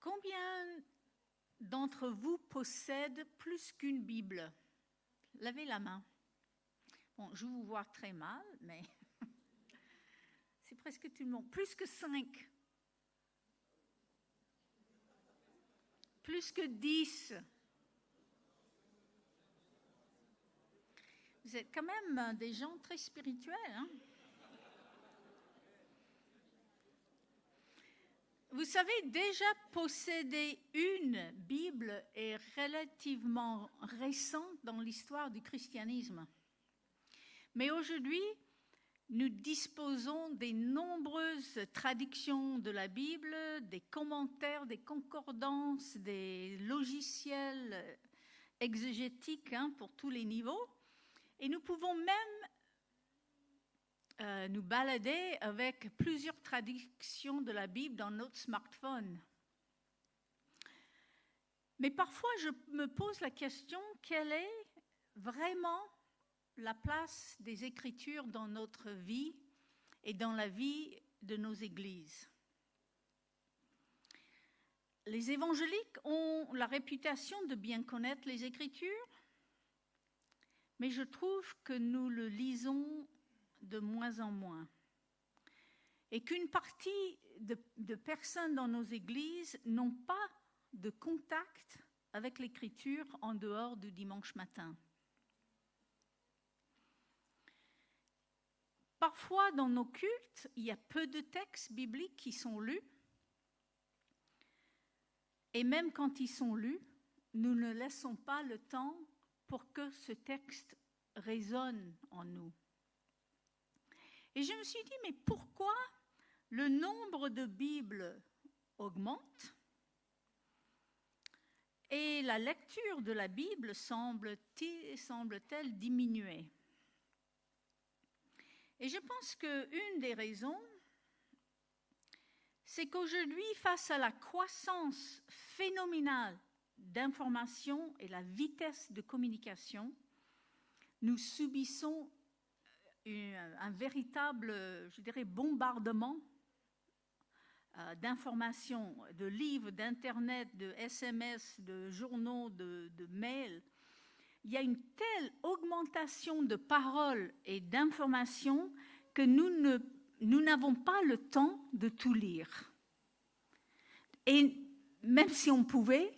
Combien d'entre vous possèdent plus qu'une Bible? Levez la main. Bon, je vous vois très mal, mais c'est presque tout le monde. Plus que 5. Plus que 10. Vous êtes quand même des gens très spirituels, hein? Vous savez, déjà posséder une Bible est relativement récent dans l'histoire du christianisme. Mais aujourd'hui, nous disposons des nombreuses traductions de la Bible, des commentaires, des concordances, des logiciels exégétiques pour tous les niveaux. Et nous pouvons même nous balader avec plusieurs traductions de la Bible dans notre smartphone. Mais parfois, je me pose la question, quelle est vraiment la place des Écritures dans notre vie et dans la vie de nos églises? Les évangéliques ont la réputation de bien connaître les Écritures, mais je trouve que nous le lisons de moins en moins. Et qu'une partie de personnes dans nos églises n'ont pas de contact avec l'Écriture en dehors du dimanche matin. Parfois, dans nos cultes, il y a peu de textes bibliques qui sont lus. Et même quand ils sont lus, nous ne laissons pas le temps pour que ce texte résonne en nous. Et je me suis dit, mais pourquoi le nombre de Bibles augmente et la lecture de la Bible semble-t-elle diminuer? Et je pense qu'une des raisons, c'est qu'aujourd'hui, face à la croissance phénoménale d'informations et la vitesse de communication, nous subissons un véritable, je dirais, bombardement d'informations, de livres, d'Internet, de SMS, de journaux, de mails. Il y a une telle augmentation de paroles et d'informations que nous n'avons pas le temps de tout lire. Et même si on pouvait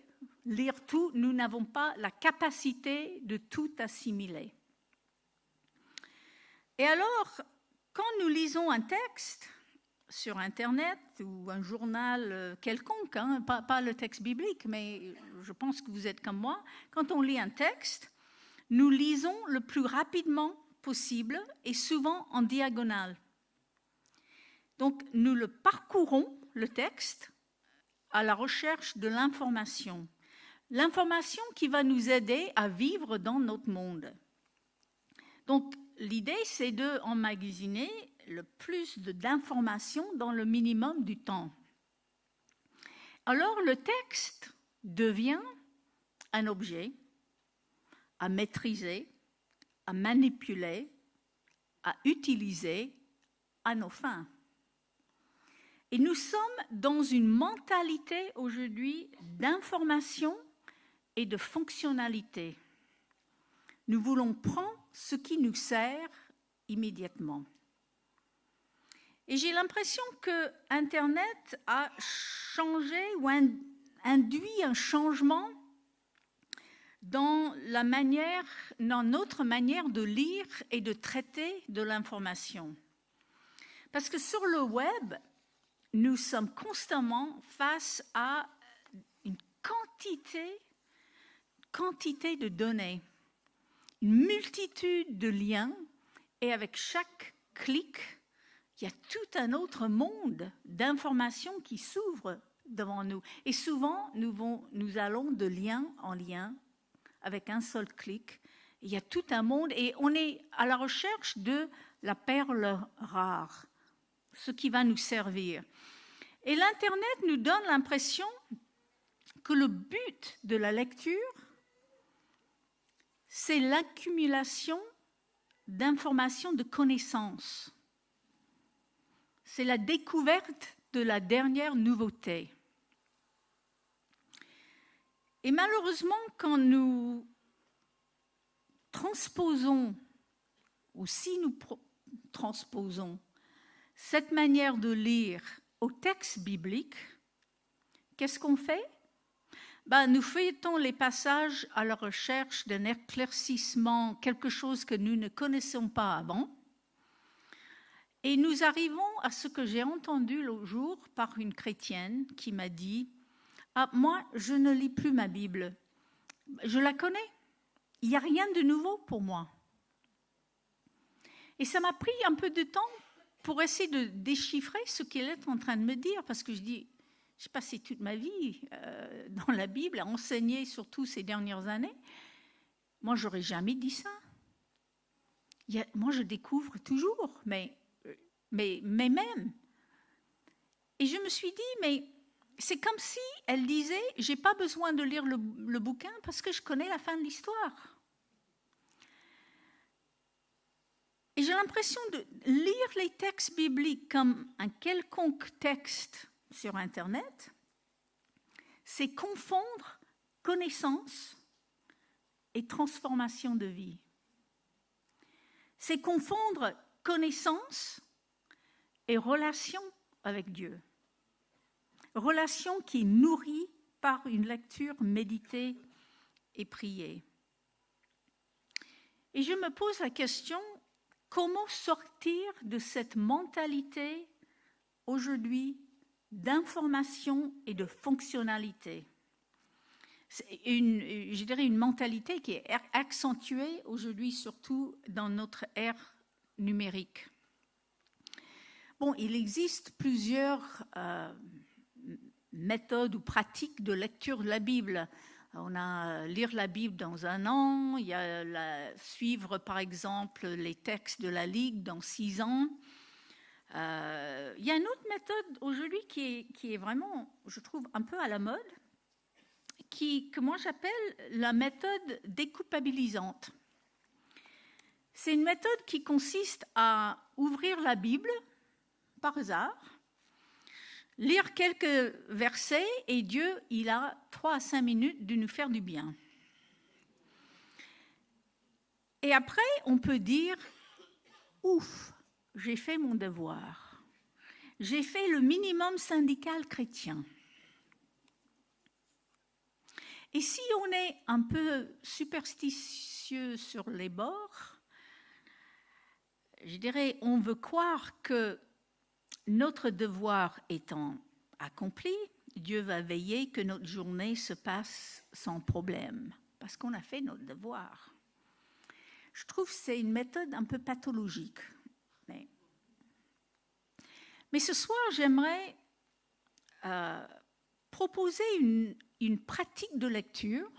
lire tout, nous n'avons pas la capacité de tout assimiler. Et alors, quand nous lisons un texte sur Internet ou un journal quelconque, pas le texte biblique, mais je pense que vous êtes comme moi, quand on lit un texte, nous lisons le plus rapidement possible et souvent en diagonale. Donc, nous le parcourons, le texte, à la recherche de l'information. L'information qui va nous aider à vivre dans notre monde. Donc, l'idée, c'est d'emmagasiner le plus d'informations dans le minimum du temps. Alors, le texte devient un objet à maîtriser, à manipuler, à utiliser à nos fins. Et nous sommes dans une mentalité aujourd'hui d'information et de fonctionnalité. Nous voulons prendre ce qui nous sert immédiatement. Et j'ai l'impression que Internet a changé ou induit un changement dans notre manière de lire et de traiter de l'information. Parce que sur le web, nous sommes constamment face à une quantité de données, une multitude de liens, et avec chaque clic, il y a tout un autre monde d'informations qui s'ouvre devant nous. Et souvent, nous allons de lien en lien avec un seul clic. Il y a tout un monde et on est à la recherche de la perle rare, ce qui va nous servir. Et l'Internet nous donne l'impression que le but de la lecture, c'est l'accumulation d'informations, de connaissances. C'est la découverte de la dernière nouveauté. Et malheureusement, quand nous transposons, ou si nous transposons cette manière de lire au texte biblique, qu'est-ce qu'on fait? Nous feuilletons les passages à la recherche d'un éclaircissement, quelque chose que nous ne connaissons pas avant. Et nous arrivons à ce que j'ai entendu l'autre jour par une chrétienne qui m'a dit « Ah, moi, je ne lis plus ma Bible. Je la connais. Il n'y a rien de nouveau pour moi. » Et ça m'a pris un peu de temps pour essayer de déchiffrer ce qu'elle est en train de me dire, parce que je dis, j'ai passé toute ma vie dans la Bible, à enseigner surtout ces dernières années. Moi, j'aurais jamais dit ça. Moi, je découvre toujours, mais même. Et je me suis dit, mais c'est comme si elle disait, j'ai pas besoin de lire le bouquin parce que je connais la fin de l'histoire. Et j'ai l'impression de lire les textes bibliques comme un quelconque texte sur Internet, c'est confondre connaissance et transformation de vie. C'est confondre connaissance et relation avec Dieu. Relation qui est nourrie par une lecture méditée et priée. Et je me pose la question, comment sortir de cette mentalité aujourd'hui d'information et de fonctionnalité? C'est je dirais une mentalité qui est accentuée aujourd'hui, surtout dans notre ère numérique. Bon, il existe plusieurs méthodes ou pratiques de lecture de la Bible. On a lire la Bible dans un an, il y a suivre par exemple les textes de la Ligue dans 6 ans. Il y a une autre méthode aujourd'hui qui est vraiment, je trouve, un peu à la mode, que moi j'appelle la méthode déculpabilisante. C'est une méthode qui consiste à ouvrir la Bible par hasard, lire quelques versets et Dieu, il a 3 à 5 minutes de nous faire du bien. Et après, on peut dire, ouf, j'ai fait mon devoir. J'ai fait le minimum syndical chrétien. Et si on est un peu superstitieux sur les bords, je dirais, on veut croire que notre devoir étant accompli, Dieu va veiller que notre journée se passe sans problème, parce qu'on a fait notre devoir. Je trouve que c'est une méthode un peu pathologique. Mais ce soir, j'aimerais proposer une pratique de lecture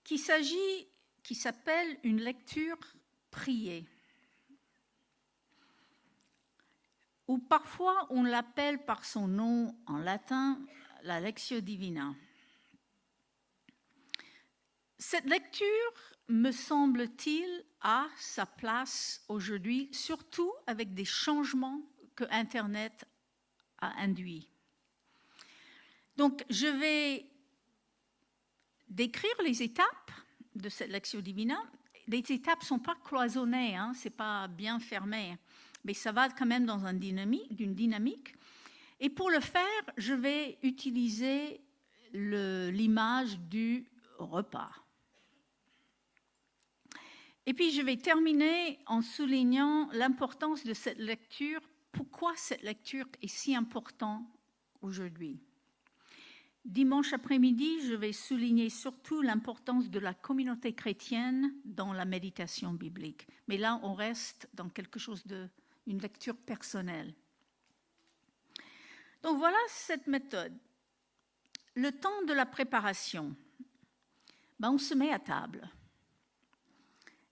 qui s'appelle une lecture priée. Ou parfois on l'appelle par son nom en latin, la Lectio Divina. Cette lecture, me semble-t-il, a sa place aujourd'hui, surtout avec des changements que Internet a induits. Donc, je vais décrire les étapes de cette Lectio Divina. Les étapes ne sont pas cloisonnées, ce n'est pas bien fermé, mais ça va quand même dans une dynamique. Et pour le faire, je vais utiliser l'image du repas. Et puis, je vais terminer en soulignant l'importance de cette lecture, pourquoi cette lecture est si importante aujourd'hui. Dimanche après-midi, je vais souligner surtout l'importance de la communauté chrétienne dans la méditation biblique. Mais là, on reste dans quelque chose une lecture personnelle. Donc voilà cette méthode. Le temps de la préparation, on se met à table.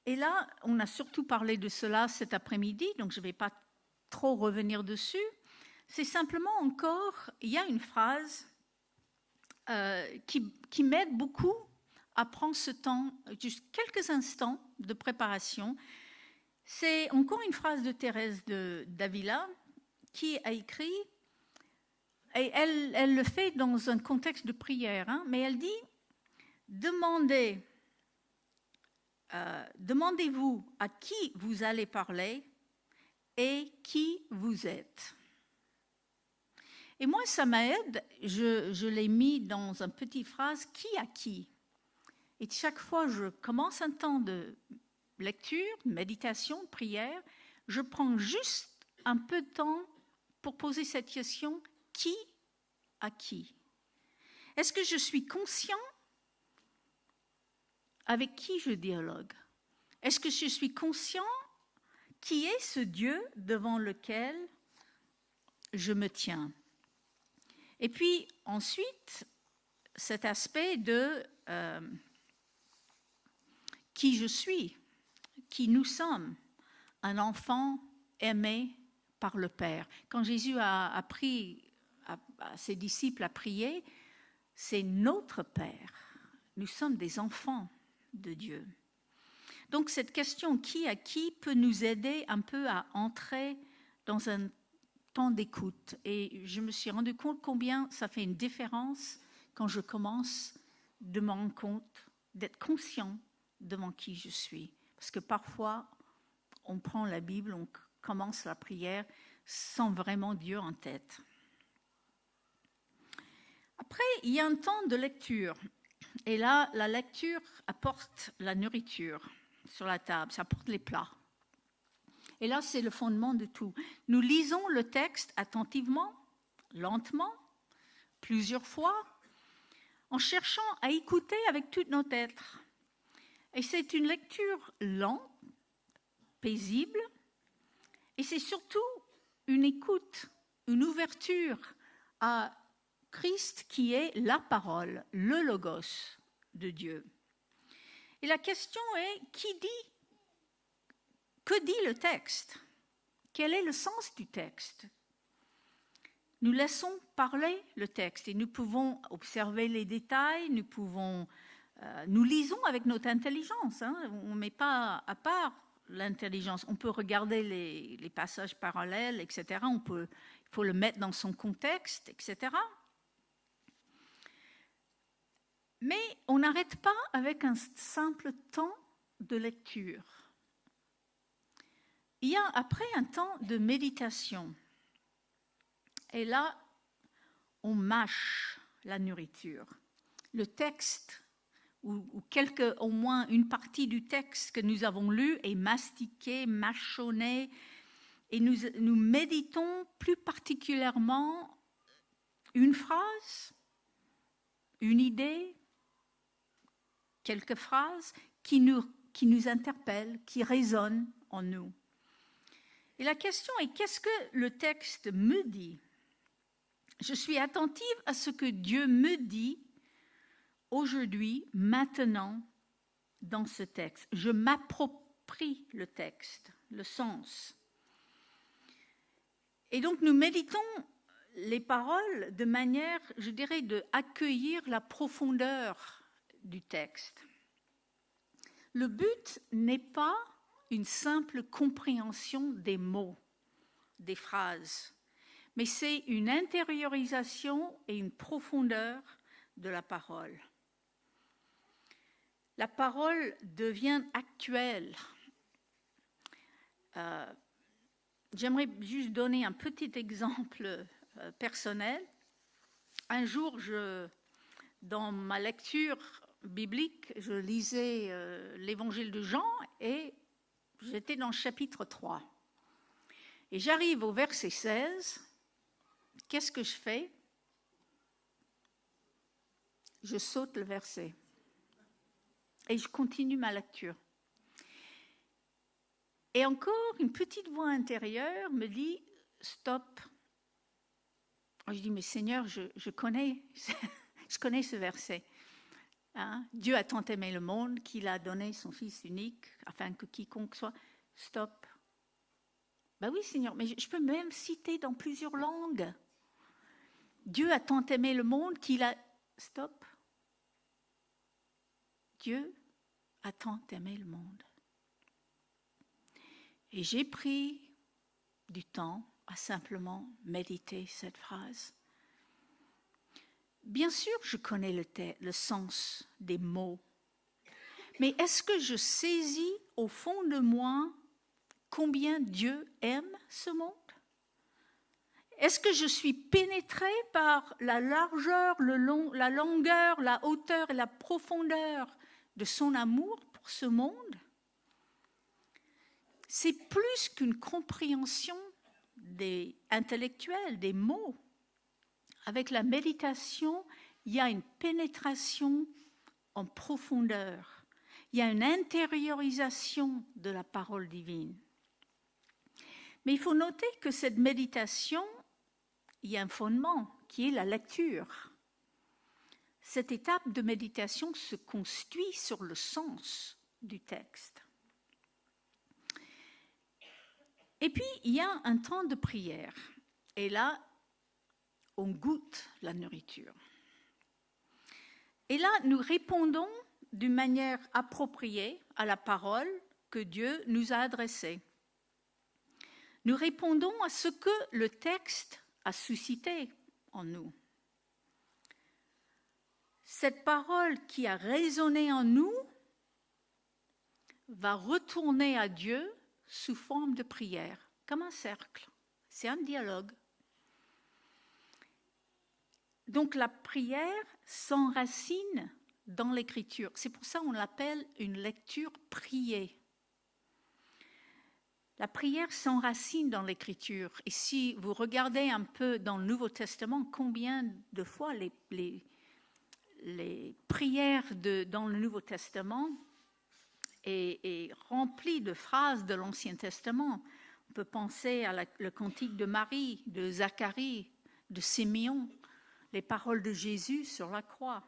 Et là, on a surtout parlé de cela cet après-midi, donc je ne vais pas trop revenir dessus. C'est simplement encore, il y a une phrase qui m'aide beaucoup à prendre ce temps, juste quelques instants de préparation. C'est encore une phrase de Thérèse d'Avila qui a écrit et elle le fait dans un contexte de prière, hein, mais elle dit, demandez-vous à qui vous allez parler et qui vous êtes. Et moi, ça m'aide, je l'ai mis dans une petite phrase, qui à qui. Et chaque fois que je commence un temps de lecture, de méditation, de prière, je prends juste un peu de temps pour poser cette question, qui à qui? Est-ce que je suis conscient avec qui je dialogue? Est-ce que je suis conscient qui est ce Dieu devant lequel je me tiens? Et puis ensuite, cet aspect de qui je suis, qui nous sommes, un enfant aimé par le Père. Quand Jésus a appris à ses disciples à prier, c'est notre Père. Nous sommes des enfants de Dieu. Donc cette question qui à qui peut nous aider un peu à entrer dans un temps d'écoute. Et je me suis rendu compte combien ça fait une différence quand je commence de me rendre compte, d'être conscient devant qui je suis. Parce que parfois, on prend la Bible, on commence la prière sans vraiment Dieu en tête. Après, il y a un temps de lecture. Et là, la lecture apporte la nourriture sur la table, ça apporte les plats. Et là, c'est le fondement de tout. Nous lisons le texte attentivement, lentement, plusieurs fois, en cherchant à écouter avec tout notre être. Et c'est une lecture lente, paisible, et c'est surtout une écoute, une ouverture à Christ qui est la parole, le logos de Dieu. Et la question est, que dit le texte? Quel est le sens du texte? Nous laissons parler le texte et nous pouvons observer les détails, nous lisons avec notre intelligence, hein, on ne met pas à part l'intelligence. On peut regarder les passages parallèles, etc. Il faut le mettre dans son contexte, etc. Mais on n'arrête pas avec un simple temps de lecture. Il y a après un temps de méditation. Et là, on mâche la nourriture. Le texte, ou au moins une partie du texte que nous avons lu est mastiqué, mâchonné, et nous méditons plus particulièrement une phrase, une idée, quelques phrases qui nous interpellent, qui résonnent en nous. Et la question est, qu'est-ce que le texte me dit? Je suis attentive à ce que Dieu me dit aujourd'hui, maintenant, dans ce texte. Je m'approprie le texte, le sens. Et donc nous méditons les paroles de manière, je dirais, d'accueillir la profondeur du texte. Le but n'est pas une simple compréhension des mots, des phrases, mais c'est une intériorisation et une profondeur de la parole. La parole devient actuelle. J'aimerais juste donner un petit exemple personnel. Un jour, dans ma lecture biblique, je lisais l'évangile de Jean et j'étais dans le chapitre 3. Et j'arrive au verset 16. Qu'est-ce que je fais? Je saute le verset. Et je continue ma lecture. Et encore, une petite voix intérieure me dit « Stop ». Je dis « Mais Seigneur, je connais ce verset. Hein? Dieu a tant aimé le monde qu'il a donné son Fils unique afin que quiconque soit... Stop ». Ben oui, Seigneur, mais je peux même citer dans plusieurs langues. Dieu a tant aimé le monde qu'il a... Stop. Dieu a tant aimé le monde. Et j'ai pris du temps à simplement méditer cette phrase. Bien sûr, je connais le sens des mots, mais est-ce que je saisis au fond de moi combien Dieu aime ce monde? Est-ce que je suis pénétrée par la largeur, la longueur, la hauteur et la profondeur de son amour pour ce monde? C'est plus qu'une compréhension intellectuelle, des mots. Avec la méditation, il y a une pénétration en profondeur. Il y a une intériorisation de la parole divine. Mais il faut noter que cette méditation, il y a un fondement qui est la lecture. Cette étape de méditation se construit sur le sens du texte. Et puis, il y a un temps de prière. Et là, on goûte la nourriture. Et là, nous répondons d'une manière appropriée à la parole que Dieu nous a adressée. Nous répondons à ce que le texte a suscité en nous. Cette parole qui a résonné en nous va retourner à Dieu sous forme de prière, comme un cercle. C'est un dialogue. Donc la prière s'enracine dans l'écriture. C'est pour ça qu'on l'appelle une lecture priée. La prière s'enracine dans l'écriture. Et si vous regardez un peu dans le Nouveau Testament, combien de fois les prières dans le Nouveau Testament est remplie de phrases de l'Ancien Testament. On peut penser à le cantique de Marie, de Zacharie, de Siméon, les paroles de Jésus sur la croix.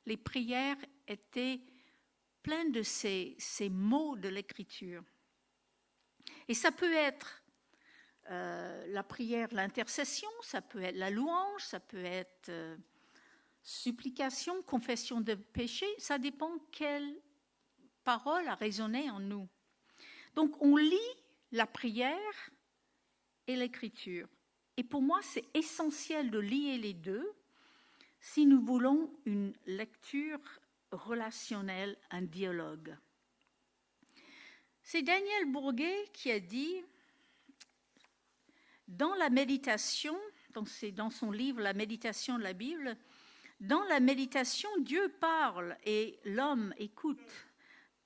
Les prières étaient pleines de ces mots de l'Écriture. Et ça peut être la prière, l'intercession, ça peut être la louange, ça peut être supplication, confession de péché, ça dépend quelle parole a résonné en nous. Donc on lit la prière et l'écriture. Et pour moi, c'est essentiel de lier les deux si nous voulons une lecture relationnelle, un dialogue. C'est Daniel Bourguet qui a dit, dans la méditation, dans son livre « La méditation de la Bible », dans la méditation, Dieu parle et l'homme écoute.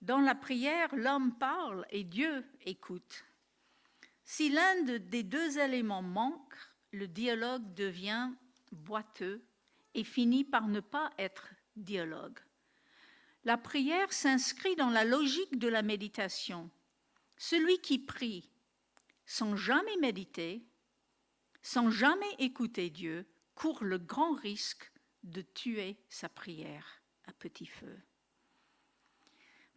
Dans la prière, l'homme parle et Dieu écoute. Si l'un des deux éléments manque, le dialogue devient boiteux et finit par ne pas être dialogue. La prière s'inscrit dans la logique de la méditation. Celui qui prie sans jamais méditer, sans jamais écouter Dieu, court le grand risque de tuer sa prière à petit feu,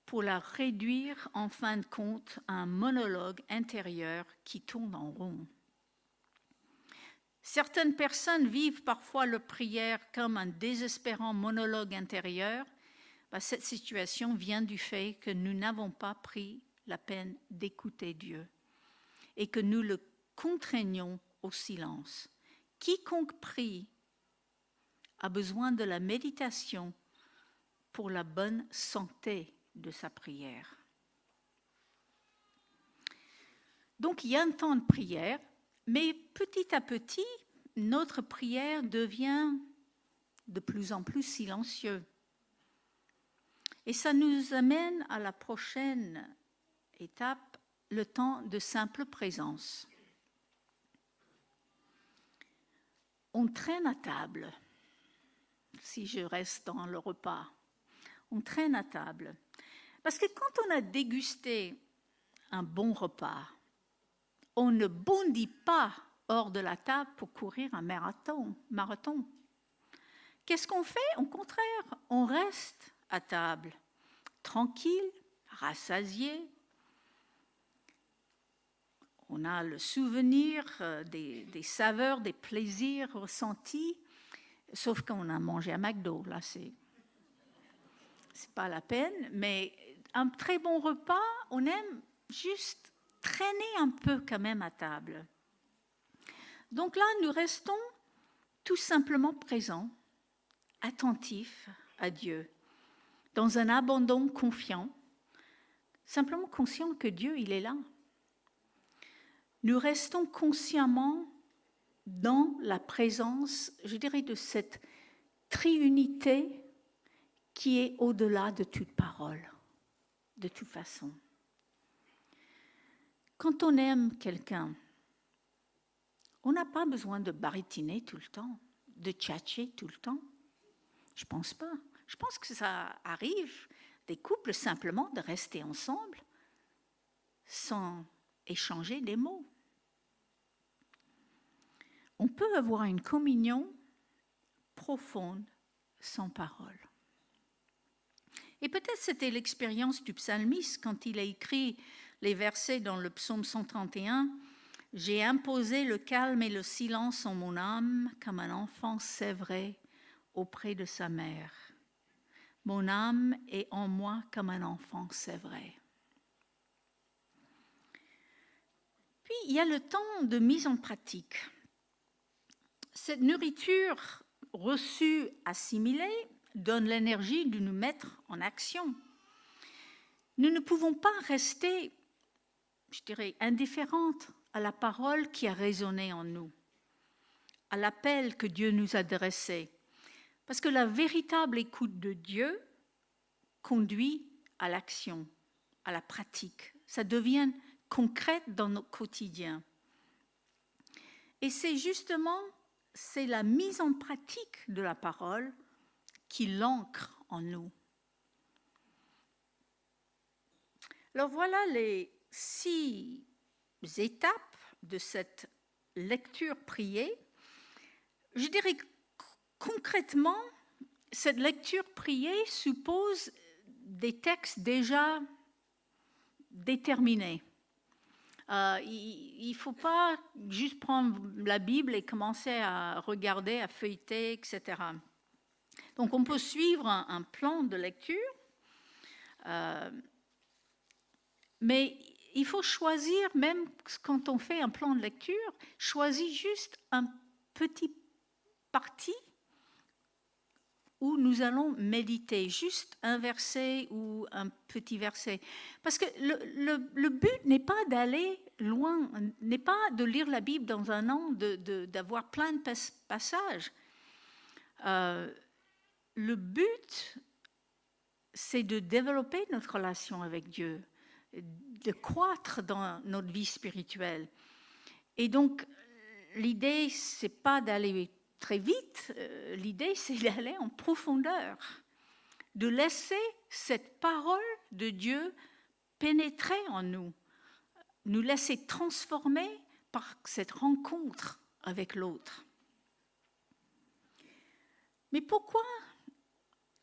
pour la réduire en fin de compte à un monologue intérieur qui tourne en rond. Certaines personnes vivent parfois leur prière comme un désespérant monologue intérieur. Cette situation vient du fait que nous n'avons pas pris la peine d'écouter Dieu et que nous le contraignons au silence. Quiconque prie a besoin de la méditation pour la bonne santé de sa prière. Donc il y a un temps de prière, mais petit à petit, notre prière devient de plus en plus silencieuse. Et ça nous amène à la prochaine étape, le temps de simple présence. On traîne à table, si je reste dans le repas. On traîne à table. Parce que quand on a dégusté un bon repas, on ne bondit pas hors de la table pour courir un marathon. Qu'est-ce qu'on fait? Au contraire, on reste à table, tranquille, rassasié. On a le souvenir des saveurs, des plaisirs ressentis, sauf qu'on a mangé à McDo. Là, c'est pas la peine. Mais un très bon repas, on aime juste traîner un peu quand même à table. Donc là, nous restons tout simplement présents attentifs à Dieu, dans un abandon confiant, simplement conscient que Dieu, il est là. Nous restons consciemment dans la présence, je dirais, de cette triunité qui est au-delà de toute parole, de toute façon. Quand on aime quelqu'un, on n'a pas besoin de baritiner tout le temps, de tchatcher tout le temps. Je ne pense pas. Je pense que ça arrive, des couples, simplement de rester ensemble sans échanger des mots. On peut avoir une communion profonde sans parole. Et peut-être c'était l'expérience du psalmiste quand il a écrit les versets dans le psaume 131. « J'ai imposé le calme et le silence en mon âme comme un enfant sévré auprès de sa mère. Mon âme est en moi comme un enfant sévré. » Puis il y a le temps de mise en pratique. Cette nourriture reçue, assimilée, donne l'énergie de nous mettre en action. Nous ne pouvons pas rester, je dirais, indifférentes à la parole qui a résonné en nous, à l'appel que Dieu nous a adressé. Parce que la véritable écoute de Dieu conduit à l'action, à la pratique. Ça devient concret dans notre quotidien. Et c'est la mise en pratique de la parole qui l'ancre en nous. Alors voilà les 6 étapes de cette lecture priée. Je dirais concrètement, cette lecture priée suppose des textes déjà déterminés. Il ne faut pas juste prendre la Bible et commencer à regarder, à feuilleter, etc. Donc on peut suivre un plan de lecture, mais il faut choisir, même quand on fait un plan de lecture, choisir juste un petit parti où nous allons méditer, juste un verset ou un petit verset. Parce que le but n'est pas d'aller loin, n'est pas de lire la Bible dans un an, d'avoir plein de passages. Le but, c'est de développer notre relation avec Dieu, de croître dans notre vie spirituelle. Et donc, l'idée, c'est pas d'aller très vite, l'idée, c'est d'aller en profondeur, de laisser cette parole de Dieu pénétrer en nous, nous laisser transformer par cette rencontre avec l'autre. Mais pourquoi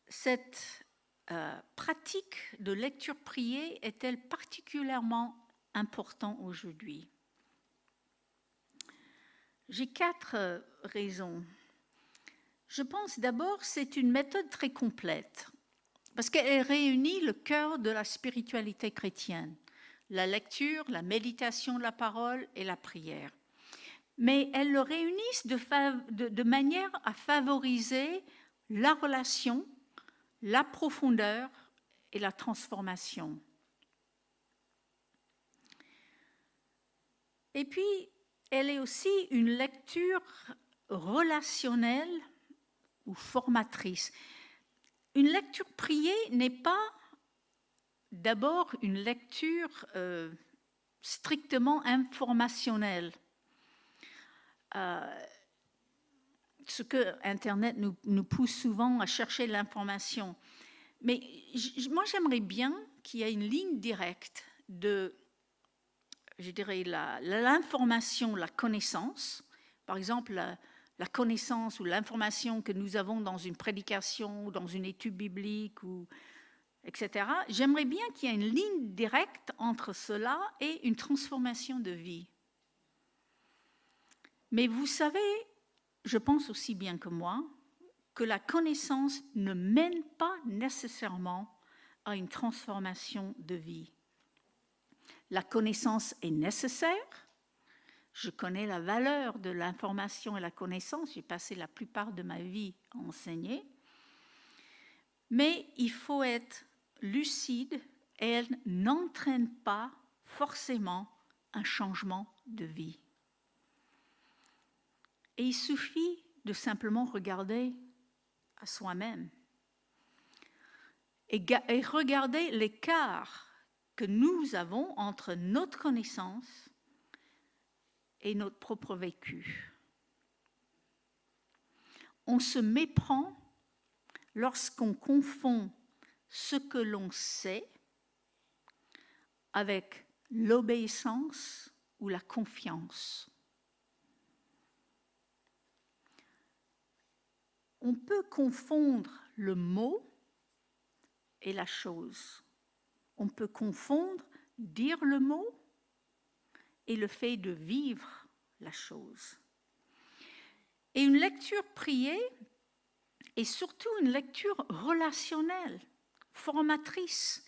cette pratique de lecture priée est-elle particulièrement importante aujourd'hui ? J'ai 4 raisons. Je pense d'abord que c'est une méthode très complète, parce qu'elle réunit le cœur de la spiritualité chrétienne, la lecture, la méditation de la parole et la prière. Mais elles le réunissent de manière à favoriser la relation, la profondeur et la transformation. Et puis, elle est aussi une lecture relationnelle ou formatrice. Une lecture priée n'est pas d'abord une lecture strictement informationnelle. Ce que Internet nous pousse souvent à chercher l'information. Mais moi, j'aimerais bien qu'il y ait une ligne directe de, je dirais, l'information, la connaissance. Par exemple, la connaissance ou l'information que nous avons dans une prédication ou dans une étude biblique, etc. J'aimerais bien qu'il y ait une ligne directe entre cela et une transformation de vie. Mais vous savez, je pense aussi bien que moi, que la connaissance ne mène pas nécessairement à une transformation de vie. La connaissance est nécessaire. Je connais la valeur de l'information et la connaissance. J'ai passé la plupart de ma vie à enseigner. Mais il faut être lucide et elle n'entraîne pas forcément un changement de vie. Et il suffit de simplement regarder à soi-même et regarder l'écart que nous avons entre notre connaissance et notre propre vécu. On se méprend lorsqu'on confond ce que l'on sait avec l'obéissance ou la confiance. On peut confondre le mot et la chose. On peut confondre dire le mot et le fait de vivre la chose. Et une lecture priée est surtout une lecture relationnelle, formatrice.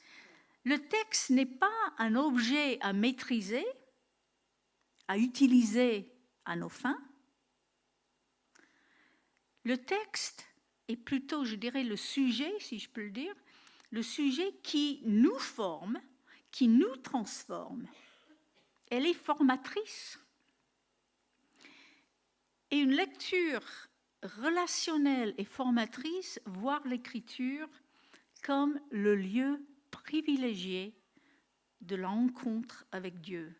Le texte n'est pas un objet à maîtriser, à utiliser à nos fins. Le texte est plutôt, je dirais, le sujet, si je peux le dire, le sujet qui nous forme, qui nous transforme. Elle est formatrice. Et une lecture relationnelle et formatrice voit l'Écriture comme le lieu privilégié de la rencontre avec Dieu.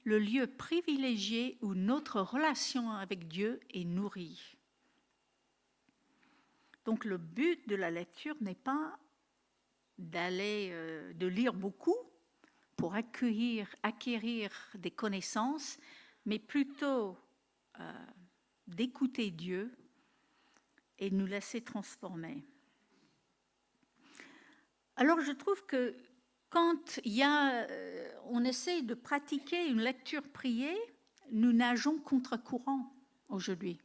Le lieu privilégié où notre relation avec Dieu est nourrie. Donc le but de la lecture n'est pas de lire beaucoup pour acquérir des connaissances, mais plutôt d'écouter Dieu et de nous laisser transformer. Alors je trouve que quand on essaie de pratiquer une lecture priée, nous nageons contre-courant aujourd'hui.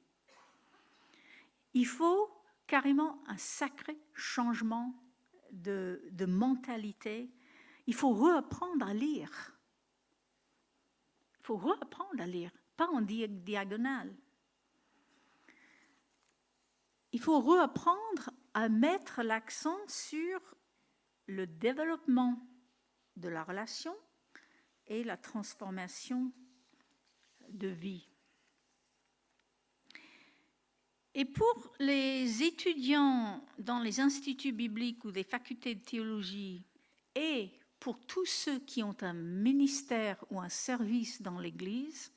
Il faut carrément un sacré changement de mentalité. Il faut réapprendre à lire. Il faut réapprendre à lire, pas en diagonale. Il faut réapprendre à mettre l'accent sur le développement de la relation et la transformation de vie. Et pour les étudiants dans les instituts bibliques ou des facultés de théologie et pour tous ceux qui ont un ministère ou un service dans l'Église,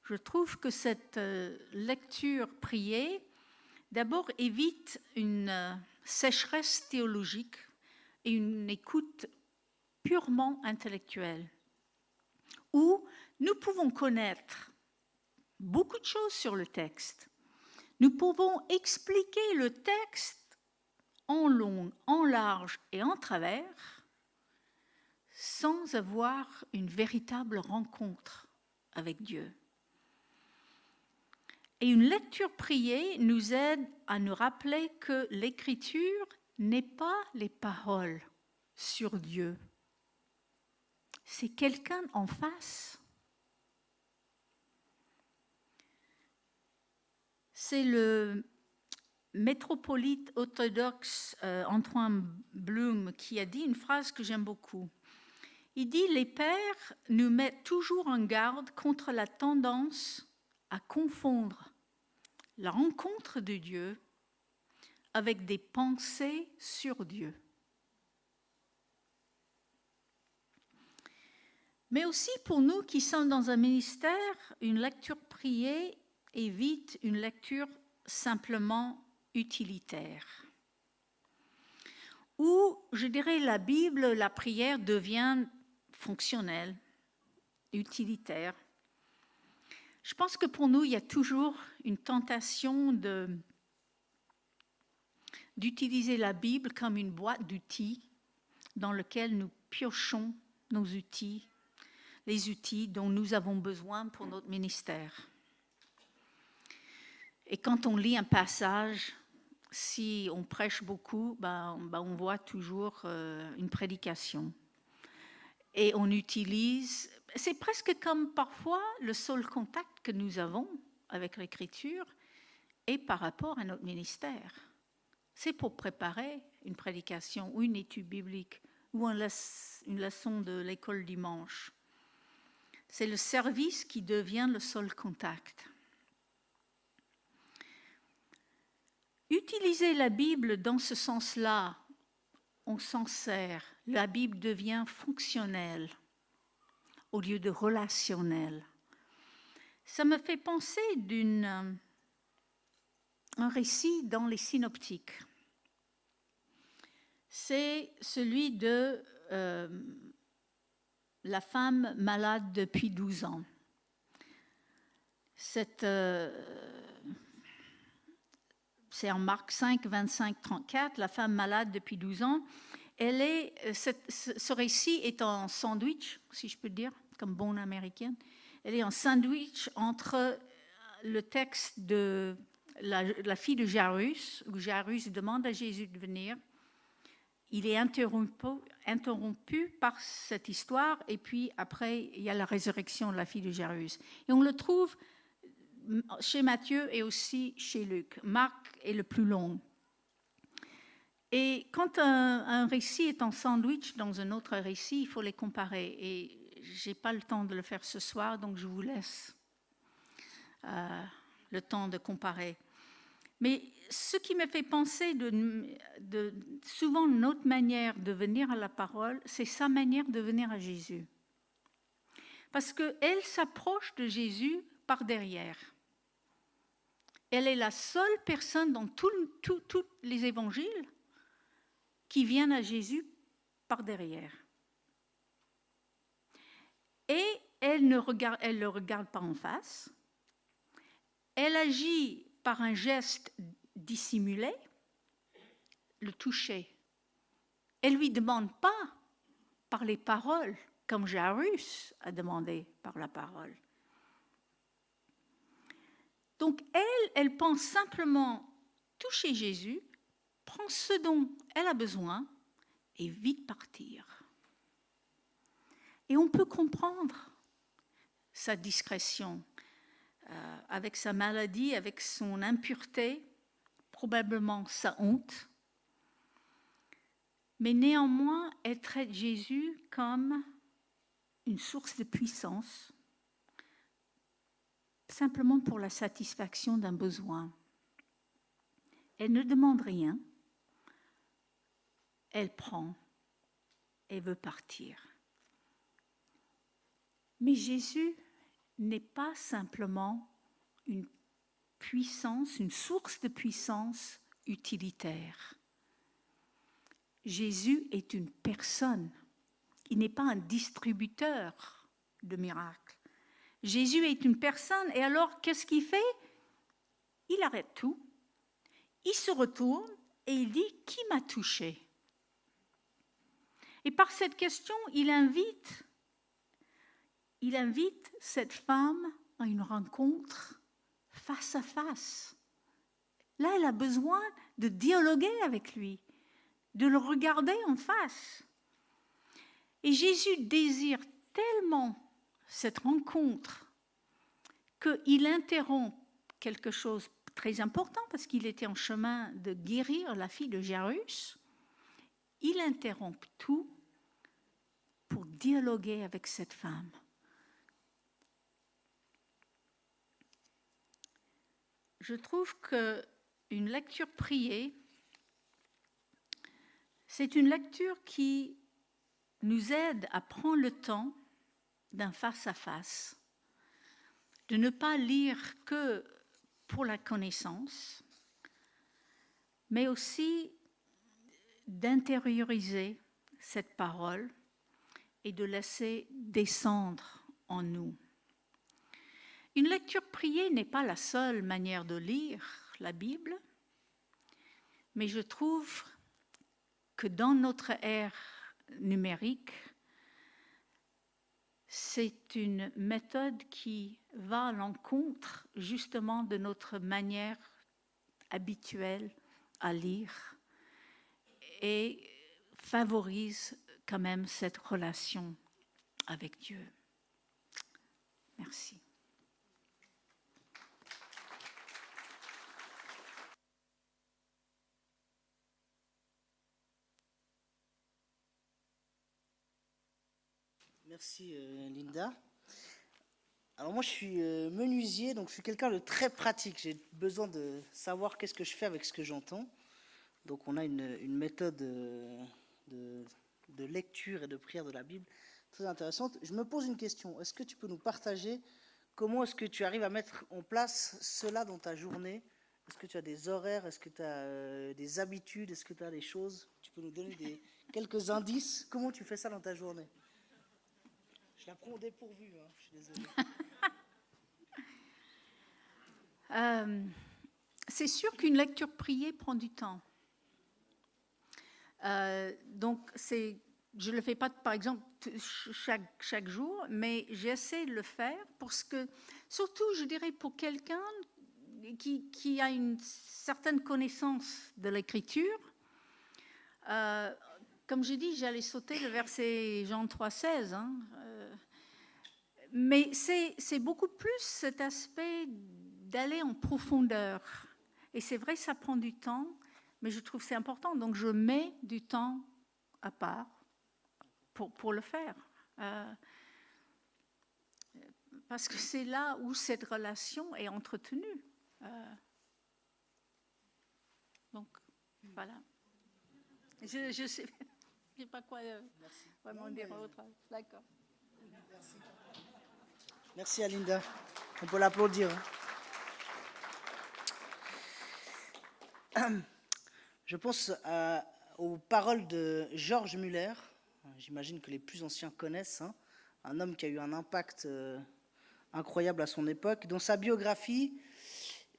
je trouve que cette lecture priée, d'abord, évite une sécheresse théologique et une écoute purement intellectuelle, où nous pouvons connaître beaucoup de choses sur le texte. Nous pouvons expliquer le texte en long, en large et en travers sans avoir une véritable rencontre avec Dieu. Et une lecture priée nous aide à nous rappeler que l'Écriture n'est pas les paroles sur Dieu. C'est quelqu'un en face. C'est le métropolite orthodoxe Antoine Bloom qui a dit une phrase que j'aime beaucoup. Il dit « Les pères nous mettent toujours en garde contre la tendance à confondre la rencontre de Dieu avec des pensées sur Dieu. » Mais aussi pour nous qui sommes dans un ministère, une lecture priée évite une lecture simplement utilitaire. Où, je dirais, la Bible, la prière devient fonctionnelle, utilitaire. Je pense que pour nous, il y a toujours une tentation d'utiliser la Bible comme une boîte d'outils dans laquelle nous piochons nos outils, les outils dont nous avons besoin pour notre ministère. Et quand on lit un passage, si on prêche beaucoup, on voit toujours une prédication. Et on utilise, c'est presque comme parfois le seul contact que nous avons avec l'Écriture est par rapport à notre ministère. c'est pour préparer une prédication ou une étude biblique ou une leçon de l'école dimanche. C'est le service qui devient le seul contact. Utiliser la Bible dans ce sens-là, on s'en sert. La Bible devient fonctionnelle au lieu de relationnelle. Ça me fait penser un récit dans les synoptiques. C'est celui de la femme malade depuis 12 ans. C'est en Marc 5, 25, 34, la femme malade depuis 12 ans. Ce récit est en sandwich, si je peux dire, comme bonne américaine. Elle est en sandwich entre le texte de la fille de Jairus, où Jairus demande à Jésus de venir. Il est interrompu par cette histoire, et puis après, il y a la résurrection de la fille de Jairus. Et on le trouve chez Matthieu et aussi chez Luc. Marc est le plus long. Et quand un récit est en sandwich dans un autre récit, il faut les comparer. Et je n'ai pas le temps de le faire ce soir, donc je vous laisse le temps de comparer. Mais ce qui me fait penser souvent notre manière de venir à la parole, c'est sa manière de venir à Jésus. Parce qu'elle s'approche de Jésus par derrière. Elle est la seule personne dans tous les évangiles qui viennent à Jésus par derrière. Et elle ne le regarde pas en face. Elle agit par un geste dissimulé, le toucher. Elle ne lui demande pas par les paroles, comme Jairus a demandé par la parole. Donc elle pense simplement toucher Jésus, prendre ce dont elle a besoin et vite partir. Et on peut comprendre sa discrétion avec sa maladie, avec son impureté, probablement sa honte. Mais néanmoins, elle traite Jésus comme une source de puissance, simplement pour la satisfaction d'un besoin. Elle ne demande rien, elle prend et veut partir. Mais Jésus n'est pas simplement une puissance, une source de puissance utilitaire. Jésus est une personne. Il n'est pas un distributeur de miracles. Jésus est une personne, et alors qu'est-ce qu'il fait? Il arrête tout, il se retourne et il dit « Qui m'a touché ?» Et par cette question, il invite cette femme à une rencontre face à face. Là, elle a besoin de dialoguer avec lui, de le regarder en face. Et Jésus désire tellement cette rencontre qu'il interrompt quelque chose de très important parce qu'il était en chemin de guérir la fille de Jairus. Il interrompt tout pour dialoguer avec cette femme. Je trouve qu'une lecture priée, c'est une lecture qui nous aide à prendre le temps d'un face-à-face, de ne pas lire que pour la connaissance, mais aussi d'intérioriser cette parole et de laisser descendre en nous. Une lecture priée n'est pas la seule manière de lire la Bible, mais je trouve que dans notre ère numérique, c'est une méthode qui va à l'encontre justement de notre manière habituelle à lire et favorise quand même cette relation avec Dieu. Merci. Merci Linda. Alors moi je suis menuisier, donc je suis quelqu'un de très pratique. J'ai besoin de savoir qu'est-ce que je fais avec ce que j'entends. Donc on a une méthode de lecture et de prière de la Bible très intéressante. Je me pose une question. Est-ce que tu peux nous partager comment est-ce que tu arrives à mettre en place cela dans ta journée? Est-ce que tu as des horaires? Est-ce que tu as des habitudes? Est-ce que tu as des choses? Tu peux nous donner quelques indices? Comment tu fais ça dans ta journée? Je la prends au dépourvu, hein, je suis désolé. C'est sûr qu'une lecture priée prend du temps. Donc, je ne le fais pas, par exemple, chaque jour, mais j'essaie de le faire parce que, surtout, je dirais, pour quelqu'un qui a une certaine connaissance de l'écriture, comme j'ai dit, j'allais sauter le verset Jean 3,16, hein, mais c'est beaucoup plus cet aspect d'aller en profondeur. Et c'est vrai, ça prend du temps, mais je trouve que c'est important. Donc, je mets du temps à part pour le faire. Parce que c'est là où cette relation est entretenue. Donc, voilà. Je ne sais pas quoi vraiment dire autre. D'accord. Merci. Merci à Linda. On peut l'applaudir. Je pense aux paroles de George Muller. J'imagine que les plus anciens connaissent. Hein, un homme qui a eu un impact incroyable à son époque. Dans sa biographie,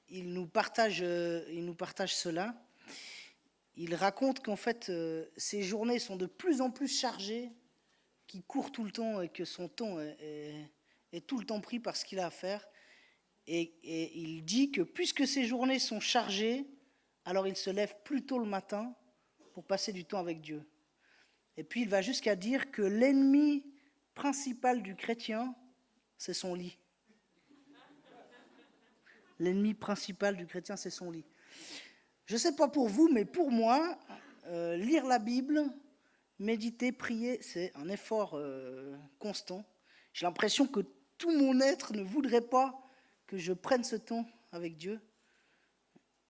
il nous partage cela. Il raconte qu'en fait, ses journées sont de plus en plus chargées, qu'il court tout le temps et que son temps est tout le temps pris par ce qu'il a à faire. Et il dit que puisque ses journées sont chargées, alors il se lève plus tôt le matin pour passer du temps avec Dieu. Et puis il va jusqu'à dire que l'ennemi principal du chrétien, c'est son lit. L'ennemi principal du chrétien, c'est son lit. Je ne sais pas pour vous, mais pour moi, lire la Bible, méditer, prier, c'est un effort constant. J'ai l'impression que tout mon être ne voudrait pas que je prenne ce temps avec Dieu.